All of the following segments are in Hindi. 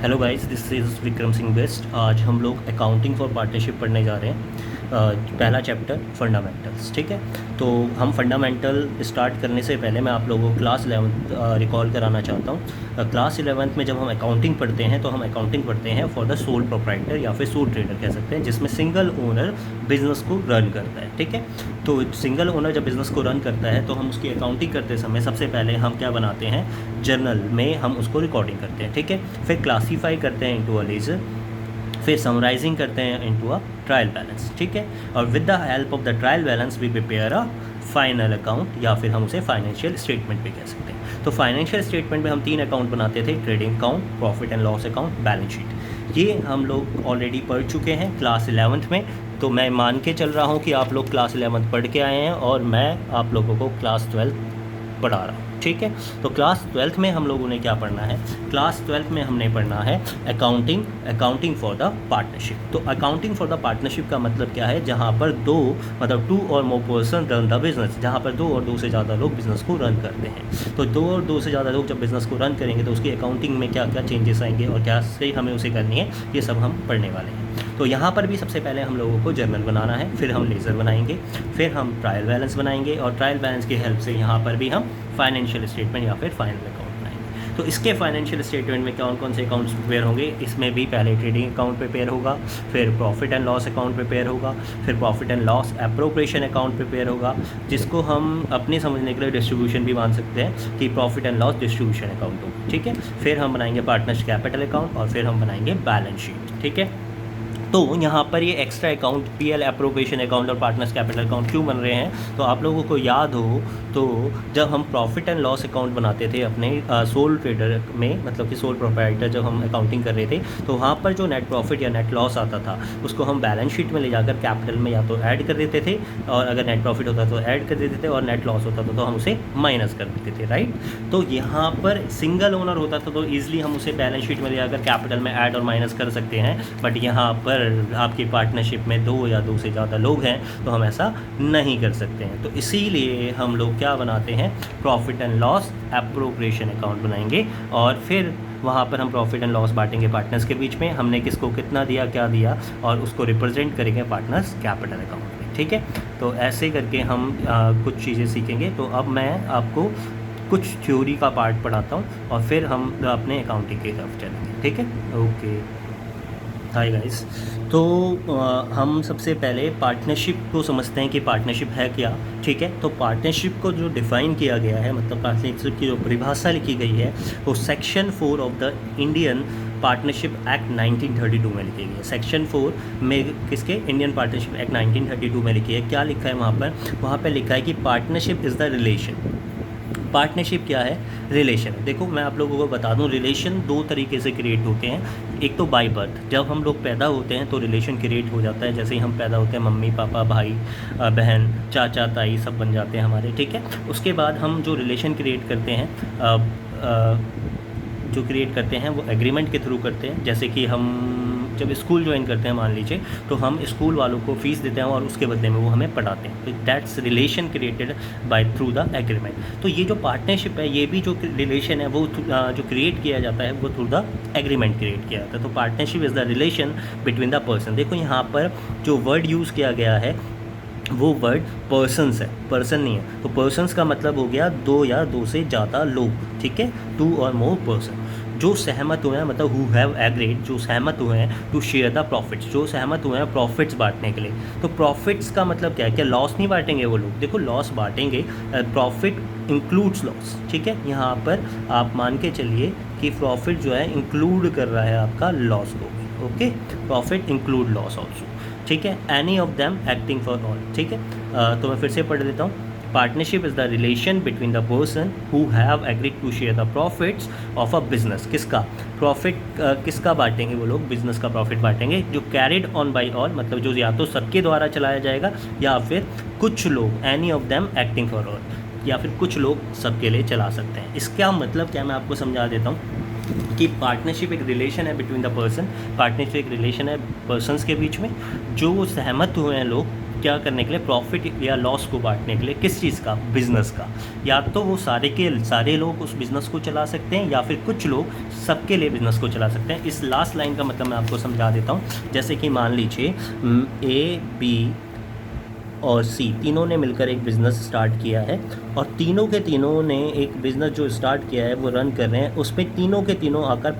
Hello guys, this is Vikram Singh best. आज हम लोग अकाउंटिंग फॉर पार्टनरशिप पढ़ने जा रहे हैं। पहला चैप्टर फंडामेंटल्स। ठीक है, तो हम फंडामेंटल स्टार्ट करने से पहले मैं आप लोगों को क्लास 11th रिकॉल कराना चाहता हूँ। क्लास 11th में जब हम अकाउंटिंग पढ़ते हैं तो हम अकाउंटिंग पढ़ते हैं फॉर द सोल प्रोप्राइटर या फिर सोल ट्रेडर कह सकते हैं, जिसमें सिंगल ओनर बिजनेस को रन करता है। ठीक है, तो सिंगल ओनर जब बिज़नेस को रन करता है तो हम उसकी अकाउंटिंग करते समय सबसे पहले हम क्या बनाते हैं, जर्नल में हम उसको रिकॉर्डिंग करते हैं। ठीक है, फिर क्लासीफाई करते हैं इनटू अ लेजर, फिर समराइजिंग करते हैं इनटू अ ट्रायल बैलेंस। ठीक है, और with the help of the trial balance we prepare a final account या फिर हम उसे फाइनेंशियल स्टेटमेंट भी कह सकते हैं। तो फाइनेंशियल स्टेटमेंट में हम 3 अकाउंट बनाते थे, trading account, profit and loss account, balance sheet. ये हम लोग ऑलरेडी पढ़ चुके हैं क्लास 11th में। तो मैं मान के चल रहा हूँ कि आप लोग क्लास 11th पढ़ के आए हैं और मैं आप लोगों को क्लास 12th पढ़ा रहा हूँ। ठीक है, तो क्लास 12th में हम लोगों ने क्या पढ़ना है, क्लास 12th में हमने पढ़ना है अकाउंटिंग फॉर द पार्टनरशिप। तो अकाउंटिंग फॉर द पार्टनरशिप का मतलब क्या है, जहाँ पर टू और more person run the business, जहाँ पर 2 और 2 से ज़्यादा लोग बिजनेस को रन करते हैं। तो 2 और 2 से ज़्यादा लोग जब बिजनेस को रन करेंगे तो उसकी अकाउंटिंग में क्या क्या चेंजेस आएंगे और क्या से हमें उसे करनी है, ये सब हम पढ़ने वाले हैं। तो यहाँ पर भी सबसे पहले हम लोगों को जर्नल बनाना है, फिर हम लेज़र बनाएंगे, फिर हम ट्रायल बैलेंस बनाएंगे और ट्रायल बैलेंस की हेल्प से यहाँ पर भी हम फाइनेंशियल स्टेटमेंट या फिर फाइनल अकाउंट बनाएंगे। तो इसके फाइनेंशियल स्टेटमेंट में कौन कौन से अकाउंट्स प्रिपेयर होंगे, इसमें भी पहले ट्रेडिंग अकाउंट प्रिपेयर होगा, फिर profit and loss account prepare होगा, फिर profit and loss appropriation account prepare होगा, जिसको हम अपने समझने के लिए डिस्ट्रीब्यूशन भी मान सकते हैं कि profit and loss distribution account होगा। ठीक है, फिर हम बनाएंगे पार्टनर्स कैपिटल अकाउंट और फिर हम बनाएंगे बैलेंस शीट। ठीक है, तो यहाँ पर ये extra account PL appropriation account और पार्टनर्स कैपिटल अकाउंट क्यों बन रहे हैं, तो आप लोगों को याद हो तो जब हम प्रॉफिट एंड लॉस अकाउंट बनाते थे अपने सोल ट्रेडर में, मतलब कि सोल प्रोप्राइटर जब हम अकाउंटिंग कर रहे थे, तो वहाँ पर जो नेट प्रॉफिट या नेट लॉस आता था उसको हम बैलेंस शीट में ले जाकर कैपिटल में या तो ऐड कर देते थे, और अगर नेट प्रॉफिट होता तो ऐड कर देते थे, और नेट लॉस होता तो हम उसे माइनस कर देते थे। राइट, तो यहाँ पर सिंगल ओनर होता था तो ईजिली हम उसे बैलेंस शीट में ले जाकर कैपिटल में ऐड और माइनस कर सकते हैं, बट यहाँ पर आपकी पार्टनरशिप में 2 या 2 से ज़्यादा लोग हैं तो हम ऐसा नहीं कर सकते हैं। तो इसीलिए हम लोग क्या बनाते हैं, profit and loss appropriation account बनाएंगे, और फिर वहाँ पर हम प्रॉफिट एंड लॉस बांटेंगे पार्टनर्स के बीच में, हमने किसको कितना दिया, क्या दिया, और उसको रिप्रेजेंट करेंगे पार्टनर्स कैपिटल अकाउंट में। ठीक है, तो ऐसे करके हम कुछ चीज़ें सीखेंगे। तो अब मैं आपको कुछ थ्योरी का पार्ट पढ़ाता हूँ और फिर हम अपने अकाउंटिंग की तरफ चलेंगे। ठीक है, ओके। हाय गाइस, तो हम सबसे पहले पार्टनरशिप को समझते हैं कि पार्टनरशिप है क्या। ठीक है, तो पार्टनरशिप को जो डिफ़ाइन किया गया है, मतलब पार्टनरशिप की जो परिभाषा लिखी गई है वो section 4 of the Indian partnership act 1932 में लिखी गई है। सेक्शन 4 में किसके, इंडियन पार्टनरशिप एक्ट 1932 में लिखी है। क्या लिखा है वहाँ पर लिखा है कि partnership is the relation. Partnership क्या है, रिलेशन है। देखो मैं आप लोगों को बता दूं, रिलेशन 2 तरीके से क्रिएट होते हैं। एक तो बाय बर्थ, जब हम लोग पैदा होते हैं तो रिलेशन क्रिएट हो जाता है, जैसे ही हम पैदा होते हैं मम्मी पापा भाई बहन चाचा ताई सब बन जाते हैं हमारे। ठीक है, उसके बाद हम जो रिलेशन क्रिएट करते हैं वो एग्रीमेंट के थ्रू करते हैं। जैसे कि हम जब स्कूल ज्वाइन करते हैं मान लीजिए, तो हम स्कूल वालों को फ़ीस देते हैं और उसके बदले में वो हमें पढ़ाते हैं, तो that's relation created by through the agreement. तो ये जो पार्टनरशिप है, ये भी जो रिलेशन है वो जो क्रिएट किया जाता है वो थ्रू द एग्रीमेंट क्रिएट किया जाता है। तो partnership is the relation between the person. देखो यहाँ पर जो वर्ड यूज़ किया गया है वो वर्ड पर्सन्स है, पर्सन नहीं है। तो पर्सन्स का मतलब हो गया 2 या 2 से ज़्यादा लोग। ठीक है, 2 और मोर पर्सन जो सहमत हुए हैं, मतलब हु हैव एग्रीड, जो सहमत हुए हैं टू शेयर द प्रॉफिट्स, जो सहमत हुए हैं प्रॉफिट्स बांटने के लिए। तो प्रॉफिट्स का मतलब क्या है, क्या लॉस नहीं बांटेंगे वो लोग, देखो लॉस बांटेंगे, प्रॉफिट इंक्लूड्स लॉस। ठीक है, यहाँ पर आप मान के चलिए कि प्रॉफिट जो है इंक्लूड कर रहा है आपका लॉस को। Okay, profit include loss also. ठीक है, any of them acting for all. ठीक है, तो मैं फिर से पढ़ देता हूँ। Partnership is the relation between the person who have agreed to share the profits of a business. किसका प्रॉफिट, किसका बांटेंगे वो लोग, बिजनेस का प्रॉफिट बांटेंगे, जो कैरिड ऑन बाई ऑल, मतलब जो या तो सबके द्वारा चलाया जाएगा या फिर कुछ लोग, any of them acting for all, या फिर कुछ लोग सबके लिए चला सकते हैं। इसका मतलब क्या, मैं आपको समझा देता हूँ कि पार्टनरशिप एक रिलेशन है बिटवीन द पर्सन। पार्टनरशिप एक रिलेशन है पर्सन्स के बीच में, जो सहमत हुए हैं लोग क्या करने के लिए, प्रॉफिट या लॉस को बांटने के लिए। किस चीज़ का, बिजनेस का। या तो वो सारे के सारे लोग उस बिज़नेस को चला सकते हैं या फिर कुछ लोग सबके लिए बिज़नेस को चला सकते हैं। इस लास्ट लाइन का मतलब मैं आपको समझा देता हूँ। जैसे कि मान लीजिए ए, बी और सी तीनों ने मिलकर एक बिज़नेस स्टार्ट किया है और तीनों के तीनों ने एक बिज़नेस जो स्टार्ट किया है वो रन कर रहे हैं, उसमें तीनों के तीनों आकर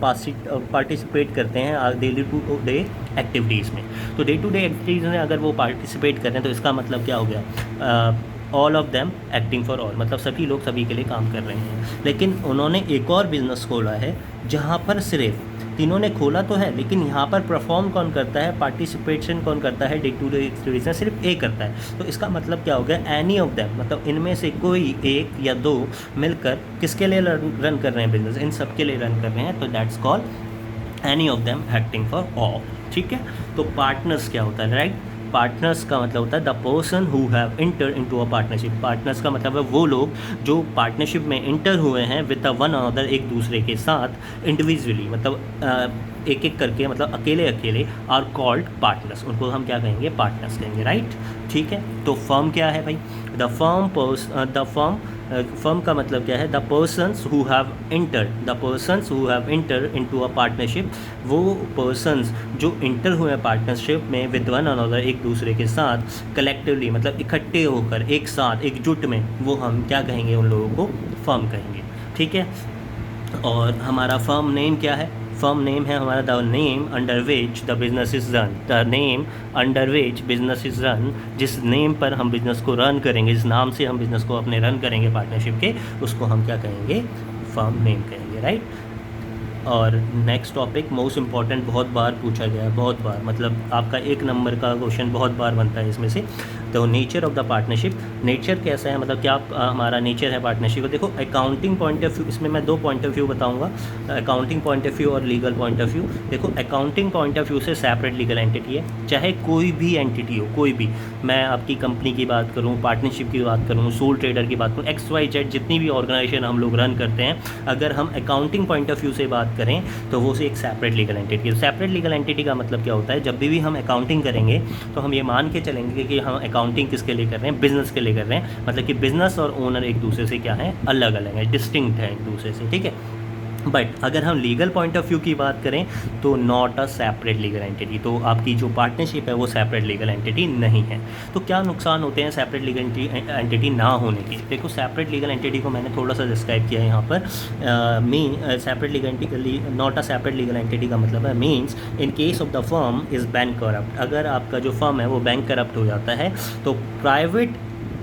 पार्टिसिपेट करते हैं डेली टू डे एक्टिविटीज़ में। तो डे टू डे एक्टिविटीज़ में अगर वो पार्टिसिपेट कर रहे हैं तो इसका मतलब क्या हो गया, all of them acting for all, मतलब सभी लोग सभी के लिए काम कर रहे हैं। लेकिन उन्होंने एक और बिज़नेस खोला है जहाँ पर सिर्फ तीनों ने खोला तो है लेकिन यहाँ पर परफॉर्म कौन करता है, पार्टिसिपेशन कौन करता है, डे टू डे एक्टिविटीज में सिर्फ ए करता है। तो इसका मतलब क्या हो गया, एनी ऑफ देम, मतलब इनमें से कोई एक या दो मिलकर किसके लिए रन कर रहे हैं बिजनेस, इन सब के लिए रन कर रहे हैं। तो that's called any of them acting for all. ठीक है, तो पार्टनर्स क्या होता है, राइट। पार्टनर्स का मतलब होता है the person who have inter into a partnership. Partners का मतलब है वो लोग जो पार्टनरशिप में इंटर हुए हैं विद द वन अनदर, एक दूसरे के साथ इंडिविजुअली, मतलब एक एक करके, मतलब अकेले अकेले, आर कॉल्ड पार्टनर्स। उनको हम क्या कहेंगे, पार्टनर्स कहेंगे, राइट। ठीक है, तो फर्म क्या है भाई, फर्म का मतलब क्या है, the persons who have inter into a partnership. वो पर्सन्स जो इंटर हुए हैं पार्टनरशिप में विद वन अनदर, एक दूसरे के साथ, कलेक्टिवली मतलब इकट्ठे होकर, एक साथ, एकजुट में, वो हम क्या कहेंगे, उन लोगों को फर्म कहेंगे। ठीक है, और हमारा फर्म नेम क्या है, फर्म नेम है हमारा the name under which the business is run. The name under which business is run, जिस नेम पर हम बिज़नेस को रन करेंगे, जिस नाम से हम बिज़नेस को अपने रन करेंगे पार्टनरशिप के, उसको हम क्या कहेंगे, फर्म नेम कहेंगे, राइट। और नेक्स्ट टॉपिक मोस्ट इम्पॉर्टेंट, बहुत बार पूछा गया है, बहुत बार, मतलब आपका 1 नंबर का क्वेश्चन बहुत बार बनता है इसमें से। तो nature of the partnership, nature कैसा है, मतलब क्या हमारा नेचर है पार्टनरशिप का। देखो अकाउंटिंग पॉइंट ऑफ व्यू, इसमें मैं 2 पॉइंट ऑफ व्यू बताऊंगा, अकाउंटिंग पॉइंट ऑफ व्यू और लीगल पॉइंट ऑफ व्यू। देखो अकाउंटिंग पॉइंट ऑफ व्यू से सेपरेट लीगल एंटिटी है, चाहे कोई भी एंटिटी हो, कोई भी, मैं आपकी कंपनी की बात करूँ, पार्टनरशिप की बात करूँ, सोल ट्रेडर की बात करूँ, XYZ जितनी भी ऑर्गेनाइजेशन हम लोग रन करते हैं, अगर हम अकाउंटिंग पॉइंट ऑफ व्यू से बात करें तो वो से एक सेपरेट लीगल एंटिटी है। सेपरेट लीगल एंटिटी का मतलब क्या होता है, जब भी हम अकाउंटिंग करेंगे तो हम ये मान के चलेंगे कि हम अकाउंटिंग किसके लिए कर रहे हैं, बिजनेस के लिए कर रहे हैं, मतलब कि बिजनेस और ओनर एक दूसरे से क्या है, अलग अलग है, डिस्टिंक्ट है एक दूसरे से। ठीक है, बट अगर हम लीगल पॉइंट ऑफ व्यू की बात करें तो not a separate legal entity, तो आपकी जो पार्टनरशिप है वो सेपरेट लीगल एंटिटी नहीं है। तो क्या नुकसान होते हैं सेपरेट लीगल एंटिटी ना होने के। देखो सेपरेट लीगल एंटिटी को मैंने थोड़ा सा डिस्क्राइब किया है यहाँ पर। Separate legal entity, not a separate legal entity का मतलब है means in case of the firm is bank corrupt, अगर आपका जो फर्म है वो बैंक करप्ट हो जाता है तो private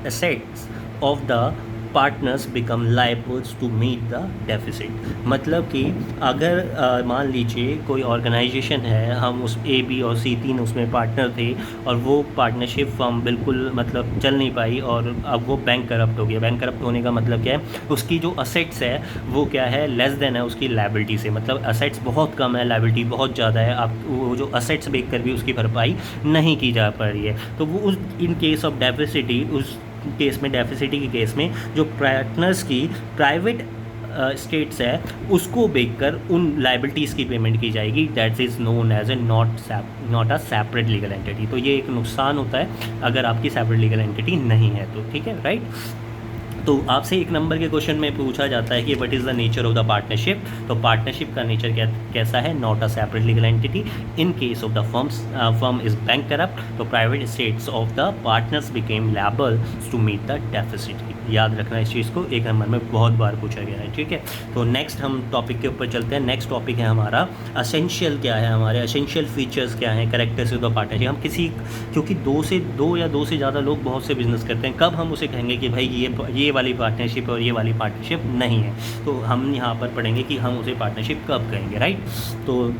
assets of the partners become liables to meet the deficit. मतलब कि अगर मान लीजिए कोई ऑर्गेनाइजेशन है, हम उस A, B और C 3 उसमें पार्टनर थे और वो पार्टनरशिप फर्म बिल्कुल मतलब चल नहीं पाई और अब वो बैंक करप्ट हो गया। बैंक करप्ट होने का मतलब क्या है, उसकी जो असेट्स है वो क्या है, लेस देन है उसकी लायबिलिटी से, मतलब असेट्स बहुत कम है, लायबिलिटी बहुत ज़्यादा है, आप वो जो असेट्स बेच कर भी उसकी भरपाई नहीं की जा पा रही है। तो वो उस इन केस ऑफ डेफिसिटी, उस केस में, डेफिसिटी के केस में, जो पार्टनर्स की प्राइवेट स्टेट्स है उसको बेचकर उन लायबिलिटीज़ की पेमेंट की जाएगी। That is known as a not a separate legal entity. तो ये एक नुकसान होता है अगर आपकी सेपरेट लीगल एंटिटी नहीं है तो। ठीक है, राइट। तो आपसे 1 नंबर के क्वेश्चन में पूछा जाता है कि what is the nature of the partnership. तो पार्टनरशिप का नेचर कैसा है, not a separate legal entity. In case of the firm is bankrupt तो private assets of the partners became liable to meet the deficit. याद रखना इस चीज़ को, 1 नंबर में बहुत बार पूछा गया है। ठीक है, तो नेक्स्ट हम टॉपिक के ऊपर चलते हैं। नेक्स्ट टॉपिक है हमारा असेंशियल क्या है, हमारे असेंशियल फीचर्स क्या हैं कैरेक्टरिस्टिक्स ऑफ पार्टनरशिप। हम किसी, क्योंकि 2 या 2 से ज़्यादा लोग बहुत से बिजनेस करते हैं, कब हम उसे कहेंगे कि भाई ये वाली पार्टनरशिप और ये वाली पार्टनरशिप नहीं है, तो हम यहाँ पर पढ़ेंगे कि हम उसे पार्टनरशिप कब कहेंगे, राइट। तो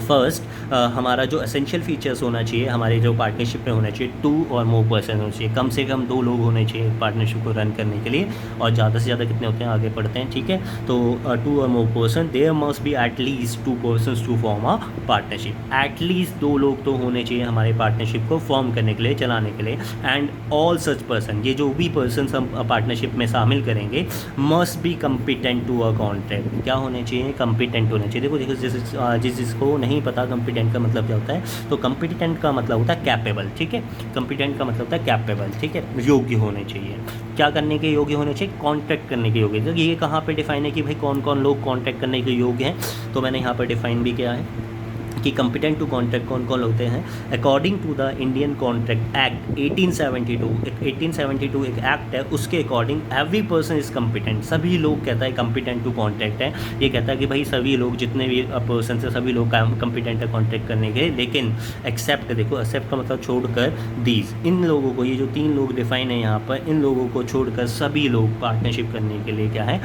फर्स्ट हमारा जो एसेंशियल फीचर्स होना चाहिए हमारे जो पार्टनरशिप में होना चाहिए, 2 और मोर पर्सन होना चाहिए, कम से कम 2 लोग होने चाहिए पार्टनरशिप को रन करने के लिए, और ज़्यादा से ज़्यादा कितने होते हैं आगे पढ़ते हैं। ठीक है, तो 2 और more person, there must be at least 2 persons to form a partnership. At least 2 लोग तो होने चाहिए हमारे पार्टनरशिप को फॉर्म करने के लिए, चलाने के लिए। एंड ऑल सच पर्सन, ये जो भी पर्सन हम पार्टनरशिप में शामिल करेंगे, must be competent to a contract. क्या होने चाहिए, कम्पिटेंट होने चाहिए। देखो जिसको नहीं पता कॉम्पिटेंट का मतलब क्या होता है, तो कॉम्पिटेंट का मतलब होता है कैपेबल, ठीक है। कॉम्पिटेंट का मतलब होता है कैपेबल, ठीक है, योग्य होने चाहिए। क्या करने के योग्य होने चाहिए? कॉन्टैक्ट करने के योग्य। तो ये कहाँ पे डिफाइन है कि भाई कौन कौन लोग कॉन्टैक्ट करने के योग्य हैं, तो मैंने यहाँ पर डिफाइन भी किया है कि कंपिटेंट टू कॉन्ट्रैक्ट कौन कौन होते हैं। According to the Indian contract act 1872 एक एक्ट है, उसके according every person is competent, सभी लोग कहता है कंपिटेंट टू कॉन्ट्रैक्ट है। ये कहता है कि भाई सभी लोग जितने भी पर्सन है सभी लोग कंपिटेंट है कॉन्ट्रैक्ट करने के, लेकिन एक्सेप्ट, देखो एक्सेप्ट का मतलब छोड़कर, दीज, इन लोगों को, ये जो 3 लोग डिफाइन है यहाँ पर, इन लोगों को छोड़कर सभी लोग पार्टनरशिप करने के लिए क्या है,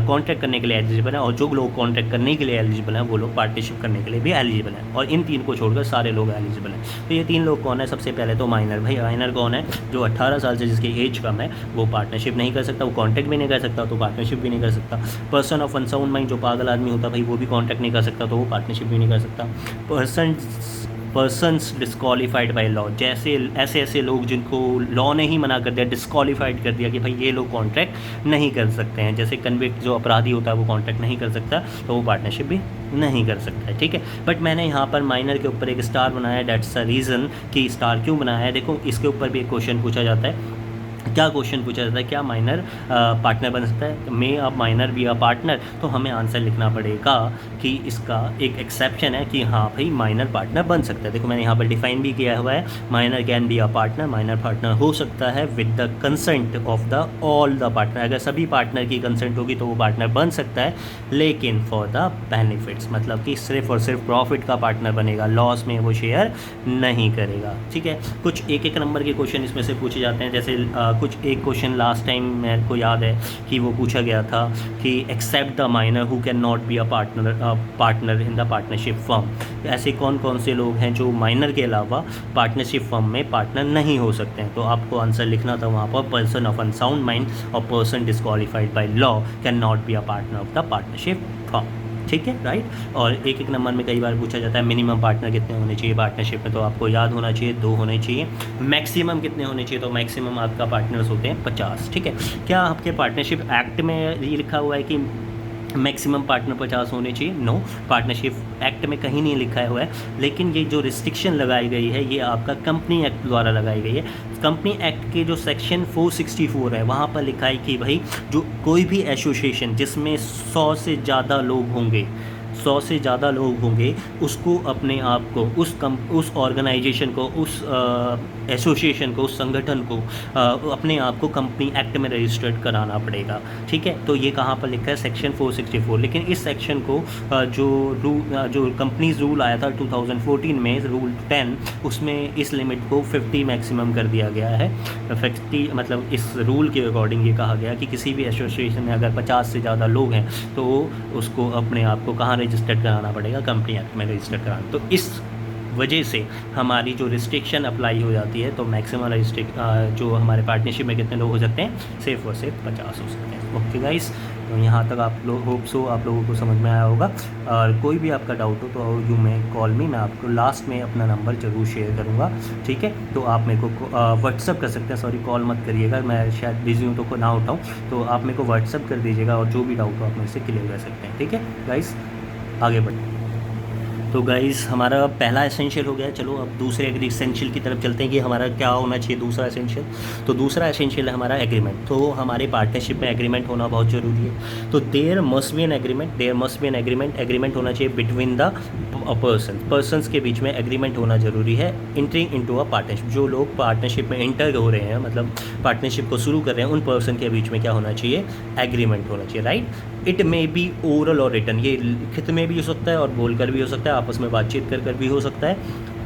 कॉन्ट्रैक्ट करने के लिए एलिजिबल है। और जो लोग कॉन्ट्रैक्ट करने के लिए एलिजिबल हैं वो लोग पार्टनरशिप करने के लिए भी एलिजिबल हैं, और इन 3 को छोड़कर सारे लोग एलिजिबल हैं। तो ये 3 लोग कौन है? सबसे पहले तो माइनर। भाई माइनर कौन है? जो 18 साल से जिसकी एज कम है वो पार्टनरशिप नहीं कर सकता, वो कॉन्ट्रैक्ट भी नहीं कर सकता, तो पार्टनरशिप भी नहीं कर सकता। पर्सन ऑफ अनसाउंड माइंड, जो पागल आदमी होता है भाई वो भी कॉन्ट्रैक्ट नहीं कर सकता, तो वो पार्टनरशिप भी नहीं कर सकता। पर्सनस डिस्क्वालीफाइड बाय लॉ, जैसे ऐसे लोग जिनको लॉ ने ही मना कर दिया, डिस्क्वालीफाइड कर दिया कि भाई ये लोग कॉन्ट्रैक्ट नहीं कर सकते हैं, जैसे कन्विक्ट जो अपराधी होता है वो कॉन्ट्रैक्ट नहीं कर सकता, तो वो पार्टनरशिप भी नहीं कर सकता है, ठीक है। बट मैंने यहाँ पर माइनर के ऊपर एक स्टार बनाया, डेट्स अ रीज़न कि स्टार क्यों बनाया है। देखो इसके ऊपर भी एक क्वेश्चन पूछा जाता है। क्या क्वेश्चन पूछा जाता है? क्या माइनर पार्टनर बन सकता है? मे अब माइनर बी अ पार्टनर, तो हमें आंसर लिखना पड़ेगा कि इसका एक एक्सेप्शन है कि हाँ भाई माइनर पार्टनर बन सकता है। देखो मैंने यहाँ पर डिफाइन भी किया हुआ है, minor can be a partner, minor partner हो सकता है with the consent of the all the partner, अगर सभी पार्टनर की कंसेंट होगी तो वो पार्टनर बन सकता है, लेकिन फॉर द बेनिफिट्स, मतलब कि सिर्फ और सिर्फ प्रॉफिट का पार्टनर बनेगा, लॉस में वो शेयर नहीं करेगा, ठीक है। कुछ एक नंबर के क्वेश्चन इसमें से पूछे जाते हैं, जैसे कुछ एक क्वेश्चन लास्ट टाइम मेरे को याद है कि वो पूछा गया था कि except the minor who can not be a partner in the partnership firm. ऐसे कौन कौन से लोग हैं जो माइनर के अलावा पार्टनरशिप फर्म में पार्टनर नहीं हो सकते हैं, तो आपको आंसर लिखना था वहाँ पर पर्सन ऑफ अनसाउंड माइंड और person disqualified by law can not be a partner of the partnership firm, ठीक है, राइट। और एक नंबर में कई बार पूछा जाता है मिनिमम पार्टनर कितने होने चाहिए पार्टनरशिप में, तो आपको याद होना चाहिए 2 होने चाहिए। मैक्सिमम कितने होने चाहिए, तो मैक्सिमम आपका पार्टनर्स होते हैं 50, ठीक है। क्या आपके पार्टनरशिप एक्ट में ये लिखा हुआ है कि मैक्सिमम पार्टनर 50 होने चाहिए? नो, पार्टनरशिप एक्ट में कहीं नहीं लिखा हुआ है, लेकिन ये जो रिस्ट्रिक्शन लगाई गई है ये आपका कंपनी एक्ट द्वारा लगाई गई है। कंपनी एक्ट के जो सेक्शन 464 है वहाँ पर लिखा है कि भाई जो कोई भी एसोसिएशन जिसमें 100 से ज़्यादा लोग होंगे, 100 से ज़्यादा लोग होंगे, उसको अपने आप को उस ऑर्गेनाइजेशन को, उस एसोसिएशन को, उस संगठन को अपने आप को कंपनी एक्ट में रजिस्टर्ड कराना पड़ेगा, ठीक है। तो ये कहाँ पर लिखा है? सेक्शन 464। लेकिन इस सेक्शन को जो कंपनीज रूल आया था 2014 में, रूल 10, उसमें इस लिमिट को 50 मैक्सिमम कर दिया गया है। 50 मतलब इस रूल के अकॉर्डिंग ये कहा गया कि किसी भी एसोसिएशन में अगर 50 से ज़्यादा लोग हैं तो उसको अपने आप को कहाँ रजिस्टर्ड कराना पड़ेगा? कंपनी एक्ट में रजिस्टर्ड कराना। तो इस वजह से हमारी जो रिस्ट्रिक्शन अप्लाई हो जाती है, तो मैक्सिमम जो हमारे पार्टनरशिप में कितने लोग हो सकते हैं? सिर्फ और सिर्फ 50 हो सकते हैं। ओके गाइस, तो यहाँ तक आप लोग होप सो आप लोगों को समझ में आया होगा। और कोई भी आपका डाउट हो तो यू मे कॉल मी, मैं आपको लास्ट में अपना नंबर ज़रूर शेयर करूँगा, ठीक है। तो आप मेरे को व्हाट्सअप कर सकते हैं, सॉरी कॉल मत करिएगा, मैं शायद बिजी हूँ तो ना उठाऊँ, तो आप मेरे को व्हाट्सअप कर दीजिएगा और जो भी डाउट हो आप मेरे से क्लियर कर सकते हैं, ठीक है गाइस। आगे बढ़े तो गाइस हमारा पहला एसेंशियल हो गया, चलो अब दूसरे एसेंशियल की तरफ चलते हैं कि हमारा क्या होना चाहिए दूसरा एसेंशियल। तो दूसरा एसेंशियल है हमारा एग्रीमेंट। तो हमारे पार्टनरशिप में एग्रीमेंट होना बहुत ज़रूरी है। तो there must be an agreement, agreement होना चाहिए बिटवीन द पर्सन्स के बीच में एग्रीमेंट होना ज़रूरी है। एंट्रिंग इनटू अ पार्टनरशिप, जो लोग पार्टनरशिप में एंटर हो रहे हैं, मतलब पार्टनरशिप को शुरू कर रहे हैं, उन पर्सन के बीच में क्या होना चाहिए? एग्रीमेंट होना चाहिए, right. It may be oral और रिटन, ये लिखित में भी हो सकता है और बोलकर भी हो सकता है, आपस में बातचीत कर भी हो सकता है।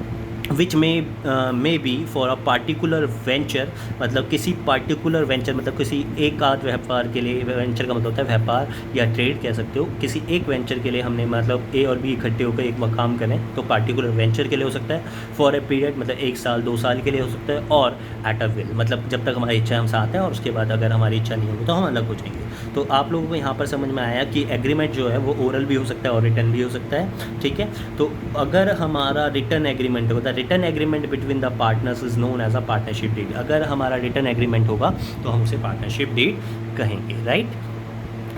Which may be for a particular venture, मतलब किसी पार्टिकुलर वेंचर, मतलब किसी एक आध व्यापार के लिए, वेंचर का मतलब होता है व्यापार या ट्रेड कह सकते हो, किसी एक वेंचर के लिए हमने मतलब ए और बी इकट्ठे होकर एक काम करें तो पार्टिकुलर वेंचर के लिए हो सकता है। फॉर ए पीरियड मतलब 1 साल 2 साल के लिए हो सकता है। और एट अ विल मतलब जब तक हमारी इच्छा हम साथ हैं, और उसके बाद अगर हमारी इच्छा नहीं होगी तो हम अलग हो जाएंगे। तो आप लोगों को यहाँ पर समझ में आया कि एग्रीमेंट जो है वो ओरल भी हो सकता है और रिटर्न भी हो सकता है, ठीक है। तो अगर हमारा रिटर्न एग्रीमेंट होता है, written agreement between the partners is known as a partnership deed. अगर हमारा रिटर्न एग्रीमेंट होगा तो हम उसे पार्टनरशिप डीड कहेंगे, राइट।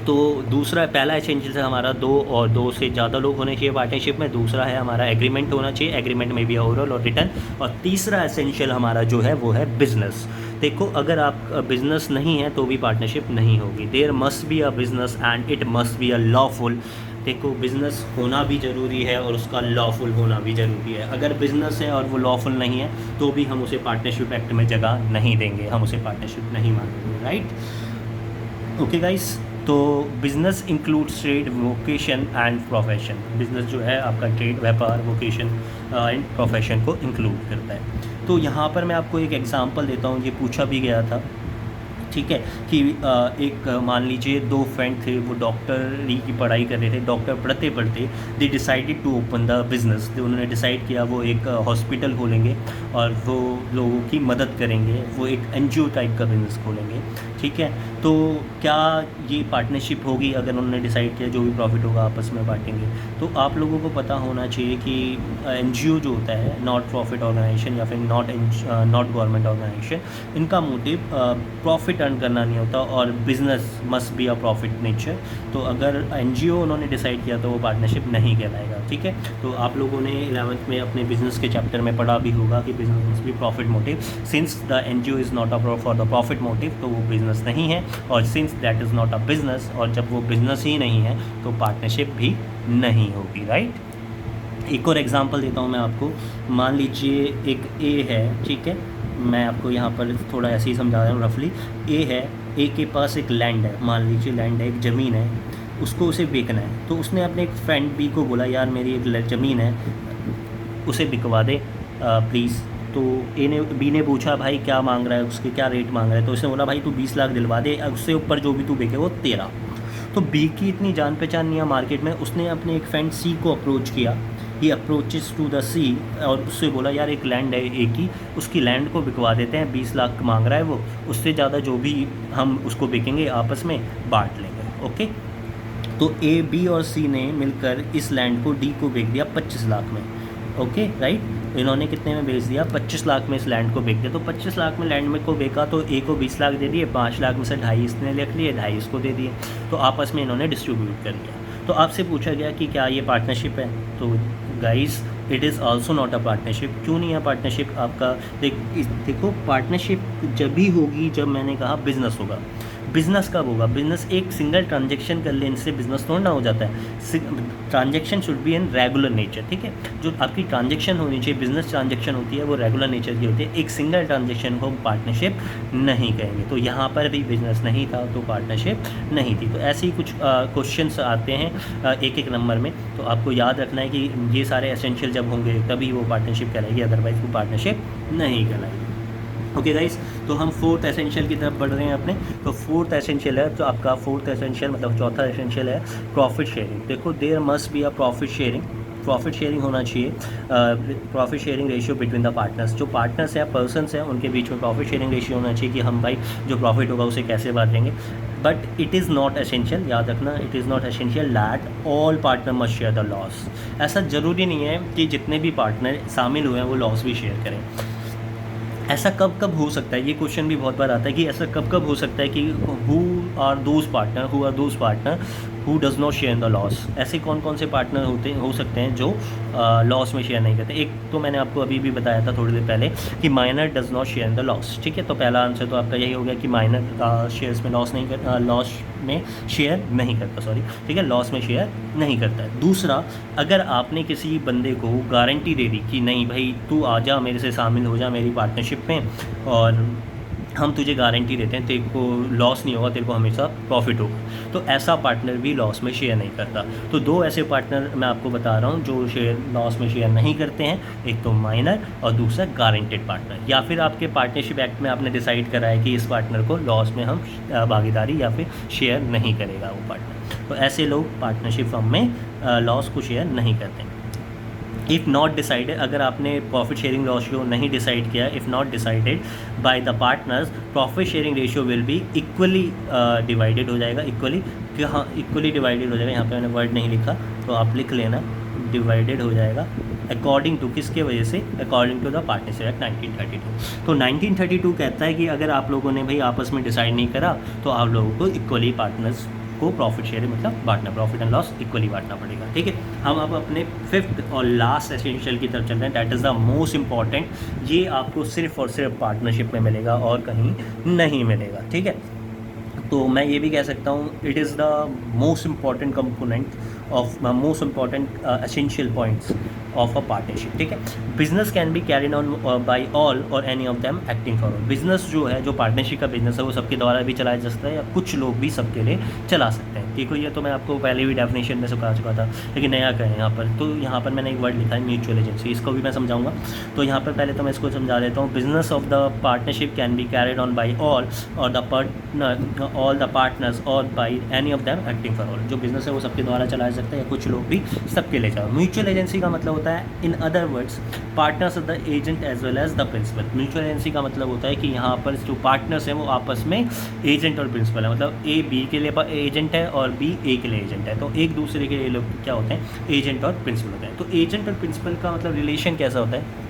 तो दूसरा, पहला एसेंशियल है हमारा दो और दो से ज़्यादा लोग होने चाहिए पार्टनरशिप में। दूसरा है हमारा एग्रीमेंट होना चाहिए, एग्रीमेंट में भी ओरल और रिटर्न। और तीसरा एसेंशियल हमारा जो है वो है बिजनेस। देखो, अगर आप बिजनेस नहीं है तो भी पार्टनरशिप नहीं होगी। There must be a business and it must be a lawful. देखो, बिज़नेस होना भी ज़रूरी है और उसका लॉफुल होना भी ज़रूरी है। अगर बिज़नेस है और वो लॉफुल नहीं है तो भी हम उसे पार्टनरशिप एक्ट में जगह नहीं देंगे, हम उसे पार्टनरशिप नहीं मानेंगे, राइट। ओके गाइस, तो business includes trade, vocation and profession. Business जो है आपका ट्रेड, व्यापार, वोकेशन एंड प्रोफेशन को इंक्लूड करता है। तो यहाँ पर मैं आपको एक एग्जांपल देता हूँ, ये पूछा भी गया था, ठीक है, कि एक मान लीजिए दो फ्रेंड थे, वो डॉक्टरी की पढ़ाई कर रहे थे। डॉक्टर पढ़ते पढ़ते they decided to open the business. उन्होंने डिसाइड किया वो एक हॉस्पिटल खोलेंगे और वो लोगों की मदद करेंगे, वो एक एनजीओ टाइप का बिज़नेस खोलेंगे, ठीक है। तो क्या ये पार्टनरशिप होगी? अगर उन्होंने डिसाइड किया जो भी प्रॉफिट होगा आपस में बांटेंगे। तो आप लोगों को पता होना चाहिए कि एनजीओ जो होता है, नॉट प्रॉफिट ऑर्गेनाइजेशन या फिर नॉट गवर्नमेंट ऑर्गेनाइजेशन, इनका मोटिव प्रॉफिट अर्न करना नहीं होता और business must be a profit nature. तो अगर एनजीओ उन्होंने डिसाइड किया तो वो पार्टनरशिप नहीं कहलाएगा, ठीक है। तो आप लोगों ने 11th में अपने बिज़नेस के चैप्टर में पढ़ा भी होगा कि business must be profit motive. Since the NGO is not a for the profit motive, तो वो बिज़नेस नहीं है। और since that is not a business, और जब वो बिज़नेस ही नहीं है तो पार्टनरशिप भी नहीं होगी, राइट। एक और एग्जांपल देता हूँ मैं आपको। मान लीजिए एक ए है, ठीक है, मैं आपको यहाँ पर थोड़ा ऐसे ही समझा रहा हूँ रफली। ए है, ए के पास एक लैंड है, मान लीजिए लैंड है, एक ज़मीन है, उसको उसे बेचना है। तो उसने अपने एक फ्रेंड बी को बोला, यार मेरी एक ज़मीन है, उसे बिकवा दे प्लीज़। तो बी ने पूछा भाई क्या मांग रहा है, उसके क्या रेट मांग रहा है। तो उसने बोला भाई तू 20 लाख दिलवा दे, उससे ऊपर जो भी तू बेचे वो तेरा। तो बी की इतनी जान पहचान नहीं है मार्केट में, उसने अपने एक फ्रेंड सी को अप्रोच किया। ही अप्रोचेस टू द सी और उससे बोला यार एक लैंड है एक ही, उसकी लैंड को बिकवा देते हैं, 20 लाख मांग रहा है वो, उससे ज़्यादा जो भी हम उसको बेचेंगे आपस में बांट लेंगे, ओके। तो ए, बी और सी ने मिलकर इस लैंड को डी को बेच दिया 25 लाख में, ओके राइट। इन्होंने कितने में बेच दिया? 25 लाख में इस लैंड को बेच दिया। तो 25 लाख में लैंड में को बेचा तो ए को 20 लाख दे दिए, 5 लाख में से 2.5 इसने लिख लिए, 2.5 इसको दे दिए। तो आपस में इन्होंने डिस्ट्रीब्यूट कर लिया। तो आपसे पूछा गया कि क्या ये पार्टनरशिप है? तो guys, it is also not a partnership. क्यों नहीं है पार्टनरशिप आपका? देखो, पार्टनरशिप जब भी होगी जब मैंने कहा बिजनेस होगा। बिज़नेस कब होगा? बिज़नेस एक सिंगल ट्रांजैक्शन कर लेने से बिज़नेस थोड़ा ना हो जाता है। Transaction should be in regular nature, ठीक है। जो आपकी ट्रांजैक्शन होनी चाहिए, बिज़नेस ट्रांजैक्शन होती है, वो रेगुलर नेचर की होती है। एक सिंगल ट्रांजैक्शन को पार्टनरशिप नहीं कहेंगे। तो यहाँ पर भी बिज़नेस नहीं था तो पार्टनरशिप नहीं थी। तो ऐसे ही कुछ क्वेश्चंस आते हैं एक एक नंबर में। तो आपको याद रखना है कि ये सारे एसेंशियल जब होंगे तभी वो पार्टनरशिप कहलाएगी, अदरवाइज वो पार्टनरशिप नहीं कहलाएगी। ओके गाइस, तो हम फोर्थ एसेंशियल की तरफ बढ़ रहे हैं अपने। तो फोर्थ एसेंशियल है, तो आपका फोर्थ एसेंशियल मतलब चौथा एसेंशियल है प्रॉफिट शेयरिंग। देखो, there must be a profit sharing. Profit sharing होना चाहिए, profit sharing ratio between the partners. जो पार्टनर्स हैं, पर्सनस हैं, उनके बीच में प्रॉफिट शेयरिंग रेशियो होना चाहिए कि हम भाई जो प्रॉफिट होगा उसे कैसे बांटेंगे। But it is not essential, याद रखना, it is not essential that all partner must share the loss. ऐसा ज़रूरी नहीं है कि जितने भी पार्टनर शामिल हुए हैं वो लॉस भी शेयर करें। ऐसा कब कब हो सकता है? ये क्वेश्चन भी बहुत बार आता है कि ऐसा कब कब हो सकता है कि who are those partner who does not share the loss. ऐसे कौन कौन से पार्टनर हो सकते हैं जो लॉस में शेयर नहीं करते? एक तो मैंने आपको अभी भी बताया था थोड़ी देर पहले कि minor does not share the loss, ठीक है। तो पहला आंसर तो आपका यही हो गया कि माइनर शेयर्स में लॉस में शेयर नहीं करता, सॉरी, ठीक है, लॉस में शेयर नहीं करता है। दूसरा, अगर आपने किसी बंदे को गारंटी दे दी कि नहीं भाई तू आ जा, मेरे से शामिल हो जा मेरी पार्टनरशिप में, और हम तुझे गारंटी देते हैं तेरे को लॉस नहीं होगा, तेरे को हमेशा प्रॉफिट होगा, तो ऐसा पार्टनर भी लॉस में शेयर नहीं करता। तो दो ऐसे पार्टनर मैं आपको बता रहा हूँ जो लॉस में शेयर नहीं करते हैं, एक तो माइनर और दूसरा गारंटेड पार्टनर। या फिर आपके पार्टनरशिप एक्ट में आपने डिसाइड करा है कि इस पार्टनर को लॉस में हम भागीदारी या फिर शेयर नहीं करेगा वो पार्टनर, तो ऐसे लोग पार्टनरशिप फर्म में लॉस को शेयर नहीं करते। इफ़ नॉट डिसाइडेड, अगर आपने प्रॉफिट शेयरिंग रेशियो नहीं डिसाइड किया, if not decided by the partners, profit sharing ratio will be equally divided हो जाएगा। इक्वली, कि हाँ इक्वली डिवाइडेड हो जाएगा, यहाँ पे मैंने वर्ड नहीं लिखा तो आप लिख लेना, डिवाइडेड हो जाएगा अकॉर्डिंग टू, किसके वजह से? According to the partnership act 1932। तो 1932 कहता है कि अगर आप लोगों ने भाई आपस में डिसाइड नहीं करा तो आप लोगों को इक्वली पार्टनर्स सबको प्रॉफिट शेयर मतलब बांटना, प्रॉफिट एंड लॉस इक्वली बांटना पड़ेगा। ठीक है, हम अब अपने फिफ्थ और लास्ट एसेंशियल की तरफ चल रहे हैं, that is the most important. ये आपको सिर्फ और सिर्फ पार्टनरशिप में मिलेगा और कहीं नहीं मिलेगा। ठीक है, तो मैं ये भी कह सकता हूँ it is the most important component of most important essential points of a partnership. ठीक है, business can be carried on by all or any of them acting for all. Business जो है, जो पार्टनरशिप का बिजनेस है, वो सबके द्वारा भी चलाया जा सकता है या कुछ लोग भी सबके लिए चला सकते हैं। देखो, ये तो मैं आपको पहले भी डेफिनेशन में समझा चुका था, लेकिन नया कहें यहाँ पर, तो यहाँ पर मैंने एक वर्ड लिखा है म्यूचुअल एजेंसी, इसको भी मैं समझाऊंगा। तो यहाँ पर पहले तो मैं इसको समझा देता हूँ। Business of the partnership can be carried on by all or the partners or by any of them acting for all. जो बिजनेस है वो सबके द्वारा चलाया जा सकता है या कुछ लोग भी सबके लिए चलाओ। म्यूचुअल एजेंसी का मतलब होता है, in other words, partners of the agent as well as the principal. Mutual agency का मतलब होता है कि यहाँ पर जो पार्टनर्स हैं वो आपस में एजेंट और प्रिंसिपल है, मतलब ए बी के लिए एजेंट है और बी ए के लिए एजेंट है, तो एक दूसरे के लिए लोग क्या होते हैं, एजेंट और प्रिंसिपल होते हैं। तो एजेंट और प्रिंसिपल का मतलब रिलेशन कैसा होता है?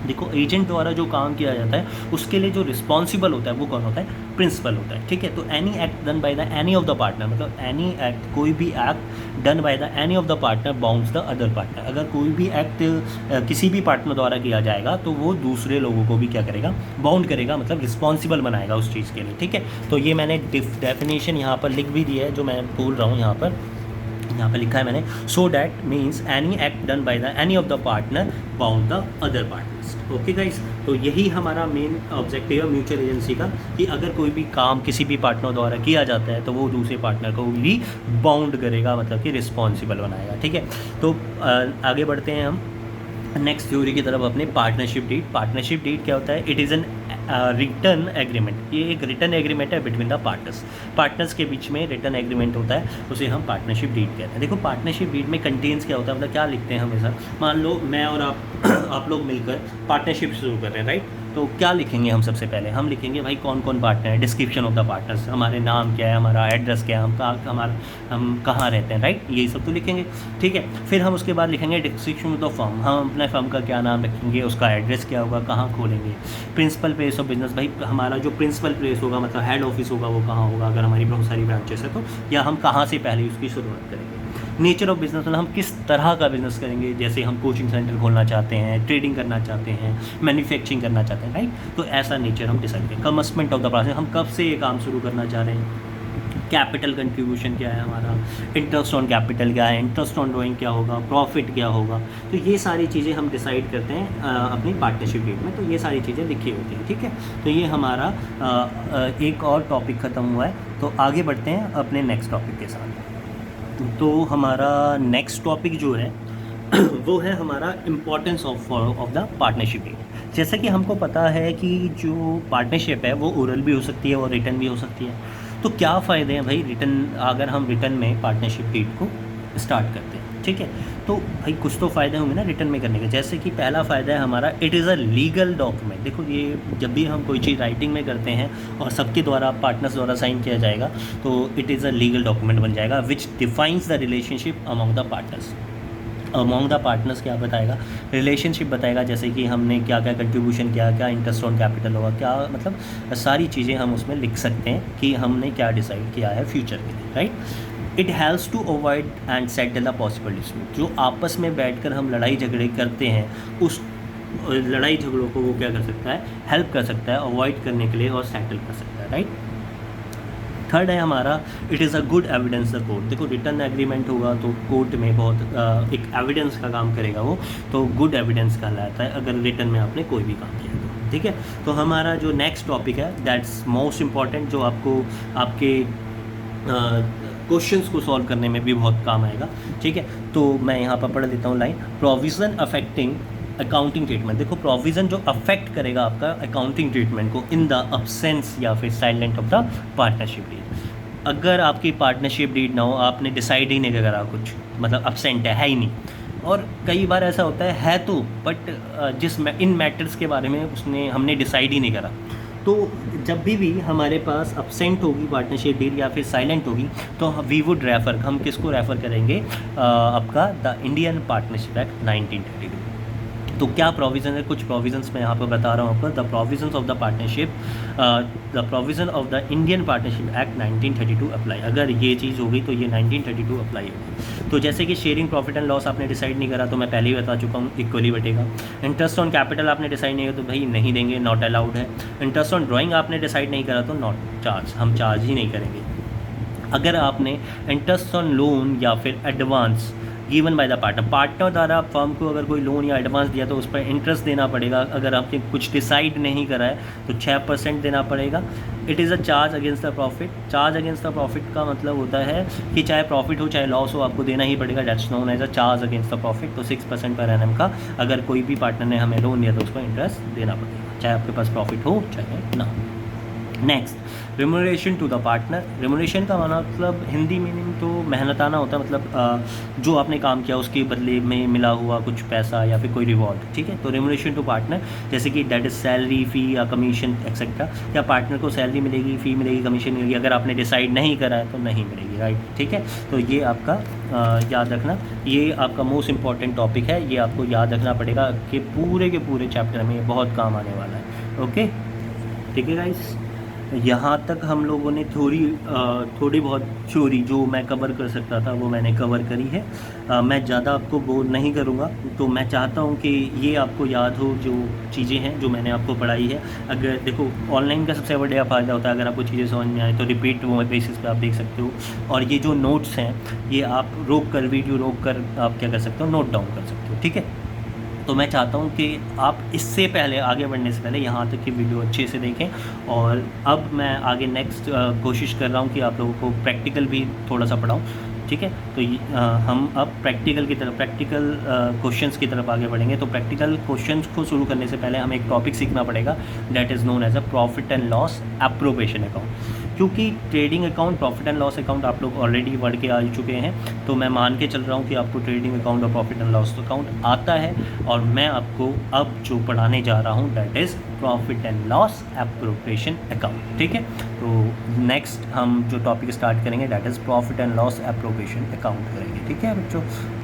देखो, एजेंट द्वारा जो काम किया जाता है उसके लिए जो रिस्पॉन्सिबल होता है वो कौन होता है? प्रिंसिपल होता है। ठीक है, तो any act done by the any of the partner, मतलब एनी एक्ट, कोई भी act done by the any of the partner bounds the other partner. अगर कोई भी एक्ट किसी भी पार्टनर द्वारा किया जाएगा तो वो दूसरे लोगों को भी क्या करेगा? बाउंड करेगा, मतलब रिस्पॉन्सिबल बनाएगा उस चीज़ के लिए। ठीक है, तो ये मैंने डेफिनेशन यहाँ पर लिख भी दी है, जो मैं बोल रहा हूँ यहाँ पर लिखा है मैंने। So that means any act done by the any of the partner bound the other partners. Okay guys, तो यही हमारा मेन ऑब्जेक्टिव है म्यूचुअल एजेंसी का, कि अगर कोई भी काम किसी भी पार्टनर द्वारा किया जाता है तो वो दूसरे पार्टनर को भी बाउंड करेगा, मतलब कि रिस्पॉन्सिबल बनाएगा। ठीक है, तो आगे बढ़ते हैं हम नेक्स्ट थ्योरी की तरफ अपने पार्टनरशिप डीड। पार्टनरशिप डीड क्या होता है? It is an return agreement. ये एक रिटर्न एग्रीमेंट है बिटवीन द पार्टनर्स के बीच में रिटर्न एग्रीमेंट होता है, उसे हम पार्टनरशिप डीड कहते हैं। देखो, पार्टनरशिप डीड में कंटेन्स क्या होता है, मतलब क्या लिखते हैं हमेशा। मान लो मैं और आप लोग मिलकर पार्टनरशिप शुरू कर रहे हैं, राइट? तो क्या लिखेंगे हम? सबसे पहले हम लिखेंगे भाई कौन कौन पार्टनर है, डिस्क्रिप्शन ऑफ द पार्टनर्स, हमारे नाम क्या है, हमारा एड्रेस क्या है, हम कहाँ रहते हैं, राइट? यही सब तो लिखेंगे। ठीक है, फिर हम उसके बाद लिखेंगे डिस्क्रिप्शन ऑफ द फर्म, हम अपने फर्म का क्या नाम रखेंगे, उसका एड्रेस क्या होगा, कहाँ खोलेंगे। प्रिंसिपल प्लेस ऑफ बिजनेस, भाई हमारा जो प्रिंसिपल प्लेस होगा, मतलब हेड ऑफिस होगा, वो कहाँ होगा, अगर हमारी बहुत सारी ब्रांचेस है तो, या हम कहाँ से पहले उसकी शुरुआत करेंगे। नेचर ऑफ बिजनेस, मतलब हम किस तरह का बिजनेस करेंगे, जैसे हम कोचिंग सेंटर खोलना चाहते हैं, ट्रेडिंग करना चाहते हैं, मैन्युफैक्चरिंग करना चाहते हैं, राइट? तो ऐसा नेचर हम डिसाइड करें। कमिटमेंट ऑफ द प्रोसेस, हम कब से ये काम शुरू करना चाह रहे हैं। कैपिटल कंट्रीब्यूशन क्या है हमारा, इंटरेस्ट ऑन कैपिटल क्या है, इंटरेस्ट ऑन ड्रॉइंग क्या होगा, प्रॉफिट क्या होगा। तो ये सारी चीज़ें हम डिसाइड करते हैं अपनी पार्टनरशिप डीड में, तो ये सारी चीज़ें लिखी होती हैं। ठीक है, तो ये हमारा एक और टॉपिक ख़त्म हुआ है, तो आगे बढ़ते हैं अपने नेक्स्ट टॉपिक के साथ। तो हमारा नेक्स्ट टॉपिक जो है वो है हमारा importance of the partnership deed. जैसा कि हमको पता है कि जो पार्टनरशिप है वो ओरल भी हो सकती है और रिटर्न भी हो सकती है। तो क्या फ़ायदे हैं भाई रिटर्न, अगर हम रिटर्न में पार्टनरशिप डीड को स्टार्ट करते हैं? ठीक है, तो भाई कुछ तो फ़ायदे होंगे ना रिटर्न में करने के। जैसे कि पहला फ़ायदा है हमारा, it is a legal document. देखो, ये जब भी हम कोई चीज़ राइटिंग में करते हैं और सबके द्वारा, पार्टनर्स द्वारा साइन किया जाएगा, तो it is a legal document बन जाएगा which defines the relationship among the partners. Among the partners क्या बताएगा? रिलेशनशिप बताएगा, जैसे कि हमने क्या क्या कंट्रीब्यूशन किया, क्या इंटरेस्ट ऑन कैपिटल होगा, क्या मतलब सारी चीज़ें हम उसमें लिख सकते हैं कि हमने क्या डिसाइड किया है फ्यूचर के लिए, right? It helps to avoid and settle the possible dispute. जो आपस में बैठकर हम लड़ाई झगड़े करते हैं, उस लड़ाई झगड़ों को वो क्या कर सकता है? हेल्प कर सकता है अवॉइड करने के लिए और सेटल कर सकता है, राइट? थर्ड है हमारा, it is a good evidence the court. देखो, रिटर्न एग्रीमेंट होगा तो कोर्ट में बहुत एक एविडेंस का काम करेगा वो, तो गुड एविडेंस कहलाता है अगर रिटर्न में आपने कोई भी काम किया तो। ठीक है, तो हमारा जो नेक्स्ट टॉपिक है दैट्स मोस्ट इम्पॉर्टेंट, जो आपको आपके क्वेश्चंस को सॉल्व करने में भी बहुत काम आएगा। ठीक है, तो मैं यहाँ पर पढ़ देता हूँ line, provision affecting accounting treatment. देखो, प्रोविज़न जो अफेक्ट करेगा आपका अकाउंटिंग ट्रीटमेंट को इन द अब्सेंस या फिर silent of the partnership deed. अगर आपकी पार्टनरशिप डीड ना हो, आपने डिसाइड ही नहीं करा कुछ, मतलब अब्सेंट है ही नहीं, और कई बार ऐसा होता है तो बट इन मैटर्स के बारे में हमने डिसाइड ही नहीं करा, तो जब भी हमारे पास अब्सेंट होगी पार्टनरशिप डीड या फिर साइलेंट होगी, तो वी वुड रेफ़र, हम किसको रेफ़र करेंगे? आपका द इंडियन पार्टनरशिप एक्ट 1932। तो क्या प्रोविज़न है, कुछ प्रोविज़न्स मैं यहाँ पर बता रहा हूँ आपको। The provisions of the partnership, the provision of the Indian partnership act 1932 apply. अगर ये चीज़ हो गई तो ये 1932 अप्लाई होगी। तो जैसे कि शेयरिंग प्रॉफिट एंड लॉस आपने डिसाइड नहीं करा तो मैं पहले ही बता चुका हूँ, इक्वली बटेगा। इंटरेस्ट ऑन कैपिटल आपने डिसाइड नहीं किया तो भाई नहीं देंगे, नॉट अलाउड है। इंटरेस्ट ऑन ड्राइंग आपने डिसाइड नहीं करा तो नॉट चार्ज, हम चार्ज ही नहीं करेंगे। अगर आपने इंटरेस्ट ऑन लोन या फिर advance given by the partner द्वारा फर्म को अगर कोई लोन या एडवांस दिया तो उस पर इंटरेस्ट देना पड़ेगा। अगर आपने कुछ डिसाइड नहीं करा है तो 6% देना पड़ेगा। It is a charge against the profit. Charge against the profit का मतलब होता है कि चाहे प्रॉफिट हो चाहे लॉस हो आपको देना ही पड़ेगा। Debts known as a charge against the profit. तो 6% पर एनम का अगर कोई भी पार्टनर ने हमें लोन दिया तो उसको इंटरेस्ट देना पड़ेगा, चाहे आपके पास प्रॉफिट हो चाहे ना। Next, remuneration to the partner. Remuneration का मतलब हिंदी मीनिंग तो मेहनताना होता है, मतलब जो आपने काम किया उसके बदले में मिला हुआ कुछ पैसा या फिर कोई रिवॉर्ड, ठीक है। तो रिम्यूनरेशन टू पार्टनर जैसे कि दैट इज़ सैलरी, फ़ी या कमीशन एक्सेट्रा। या पार्टनर को सैलरी मिलेगी, फ़ी मिलेगी, कमीशन मिलेगी, अगर आपने डिसाइड नहीं करा है तो नहीं मिलेगी, राइट, ठीक है। तो ये आपका याद रखना, ये आपका मोस्ट इंपॉर्टेंट टॉपिक है, ये आपको याद रखना पड़ेगा कि पूरे के पूरे चैप्टर में ये बहुत काम आने वाला है। ओके, ठीक है गाइस। यहाँ तक हम लोगों ने थोड़ी बहुत थ्योरी जो मैं कवर कर सकता था वो मैंने कवर करी है। मैं ज़्यादा आपको बोर नहीं करूँगा। तो मैं चाहता हूँ कि ये आपको याद हो जो चीज़ें हैं जो मैंने आपको पढ़ाई है। अगर देखो ऑनलाइन का सबसे बड़ा फ़ायदा होता है, अगर आपको चीज़ें समझ में आए तो रिपीट बेसिस पे आप देख सकते हो। और ये जो नोट्स हैं ये आप वीडियो रोक कर आप क्या कर सकते हो, नोट डाउन कर सकते हो, ठीक है। तो मैं चाहता हूँ कि आप इससे पहले आगे बढ़ने से पहले यहाँ तक की वीडियो अच्छे से देखें। और अब मैं आगे नेक्स्ट कोशिश कर रहा हूँ कि आप लोगों को प्रैक्टिकल भी थोड़ा सा पढ़ाऊँ, ठीक है। तो हम अब प्रैक्टिकल क्वेश्चंस की तरफ आगे बढ़ेंगे। तो प्रैक्टिकल क्वेश्चंस को शुरू करने से पहले हमें एक टॉपिक सीखना पड़ेगा, that is known as a profit and loss appropriation account. क्योंकि trading account, profit and loss account आप लोग ऑलरेडी पढ़ के आ चुके हैं, तो मैं मान के चल रहा हूँ कि आपको ट्रेडिंग अकाउंट और प्रॉफिट एंड लॉस अकाउंट आता है। और मैं आपको अब जो पढ़ाने जा रहा हूँ that is profit and loss appropriation account, ठीक है। तो नेक्स्ट हम जो टॉपिक स्टार्ट करेंगे that is profit and loss appropriation account करेंगे, ठीक है बच्चों।